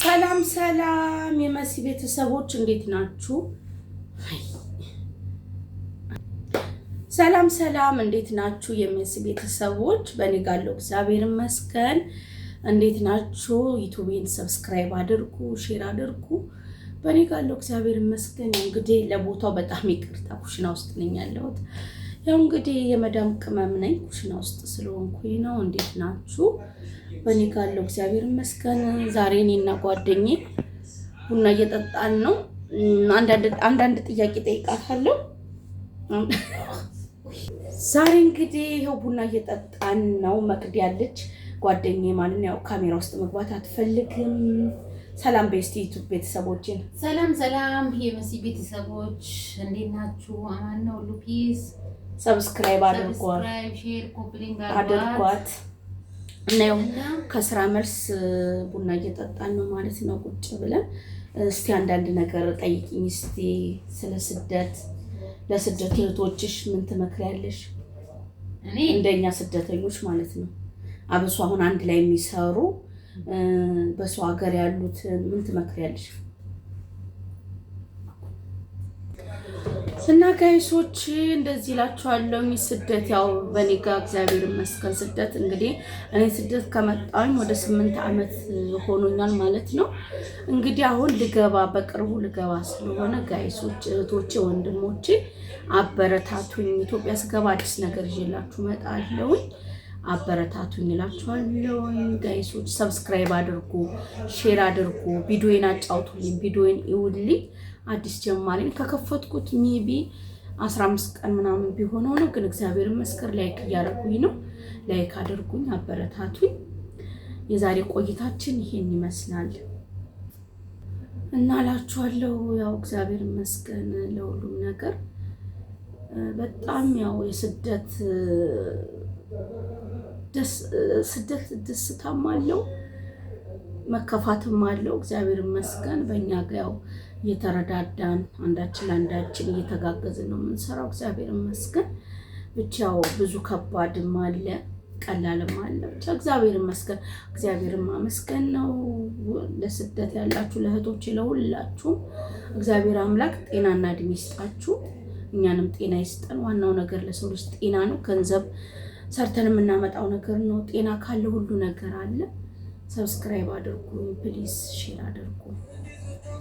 ሰላም ሰላም የመሲ ቤተሰቦች እንዴት ናችሁ? ሰላም ሰላም እንዴት ናችሁ? የመሲ ቤተሰቦች በእኔ ጋር ያለው እግዚአብሔር ይመስገን። እንዴት ናችሁ? ዩቲዩብን ሰብስክራይብ አድርጉ፣ ሼር አድርጉ። በእኔ ጋር ያለው እግዚአብሔር ይመስገን። እንግዲህ ለቦታው በጣም ይቅርታ፣ ኩሽና ውስጥ ነኝ ያለሁት። ያው እንግዲህ የመዳም ቅመም ነኝ፣ ኩሽና ውስጥ ስለሆንኩኝ ነው። እንዴት ናችሁ? በእኔ ጋር ያለው እግዚአብሔር ይመስገን። ዛሬ እኔና ጓደኛዬ ቡና እየጠጣን ነው። አንዳንድ ጥያቄ ጠይቃታለሁ። ዛሬ እንግዲህ ይኸው ቡና እየጠጣን ነው። መቅዲ ያለች ጓደኛዬ ማለት ነው። ያው ካሜራ ውስጥ መግባት አትፈልግም። ሰላም በስቲ ዩቲዩብ ቤተሰቦችን ሰላም የመሲ ቤተሰቦች እንዴት ናችሁ? አማን ነው ሁሉ ፒስ። ሰብስክራይብ አድርጓት ሼር ኮፕሊንግ አድርጓት። እና ያው ከስራ መልስ ቡና እየጠጣን ነው ማለት ነው። ቁጭ ብለን እስቲ አንዳንድ ነገር ጠይቂኝ እስቲ ስለ ስደት፣ ለስደት እህቶችሽ ምን ትመክሪያለሽ? እኔ እንደኛ ስደተኞች ማለት ነው። አብሶ አሁን አንድ ላይ የሚሰሩ በሰው ሀገር ያሉት ምን ትመክሪያለሽ? እና ጋይሶች እንደዚህ እላችኋለሁ። ስደት ያው በኔ ጋር እግዚአብሔር ይመስገን። ስደት እንግዲህ እኔ ስደት ከመጣሁኝ ወደ 8 ዓመት ሆኖኛል ማለት ነው። እንግዲህ አሁን በቅርቡ ልገባ ስለሆነ ጋይሶች፣ እህቶቼ፣ ወንድሞቼ አበረታቱኝ። ኢትዮጵያ ስገባ አዲስ ነገር ይዤላችሁ እመጣለሁ። አበረታቱኝ እላችኋለሁ ጋይሶች። ሰብስክራይብ አድርጉ፣ ሼር አድርጉ፣ ቪዲዮን አጫውቱልኝ፣ ቪዲዮን ይውልኝ። አዲስ ጀማሪ ከከፈትኩት ሜቢ 15 ቀን ምናምን ቢሆነው ነው፣ ግን እግዚአብሔር ይመስገን ላይክ እያደረጉኝ ነው። ላይክ አድርጉኝ፣ አበረታቱኝ። የዛሬ ቆይታችን ይሄን ይመስላል እና እላችኋለሁ። ያው እግዚአብሔር ይመስገን ለሁሉም ነገር። በጣም ያው የስደት ደስታም አለው መከፋትም አለው። እግዚአብሔር ይመስገን በእኛ ጋር ያው እየተረዳዳን አንዳችን ለአንዳችን እየተጋገዝን ነው የምንሰራው። እግዚአብሔር ይመስገን። ብቻው ብዙ ከባድም አለ ቀላልም አለ። ብቻ እግዚአብሔር ይመስገን። እግዚአብሔርን ማመስገን ነው። ለስደት ያላችሁ ለእህቶቼ ለሁላችሁም እግዚአብሔር አምላክ ጤናና እድሜ ይስጣችሁ፣ እኛንም ጤና ይስጠን። ዋናው ነገር ለሰው ልጅ ጤና ነው። ገንዘብ ሰርተን የምናመጣው ነገር ነው። ጤና ካለ ሁሉ ነገር አለ። ሰብስክራይብ አድርጉ ፕሊዝ፣ ሼር አድርጉ።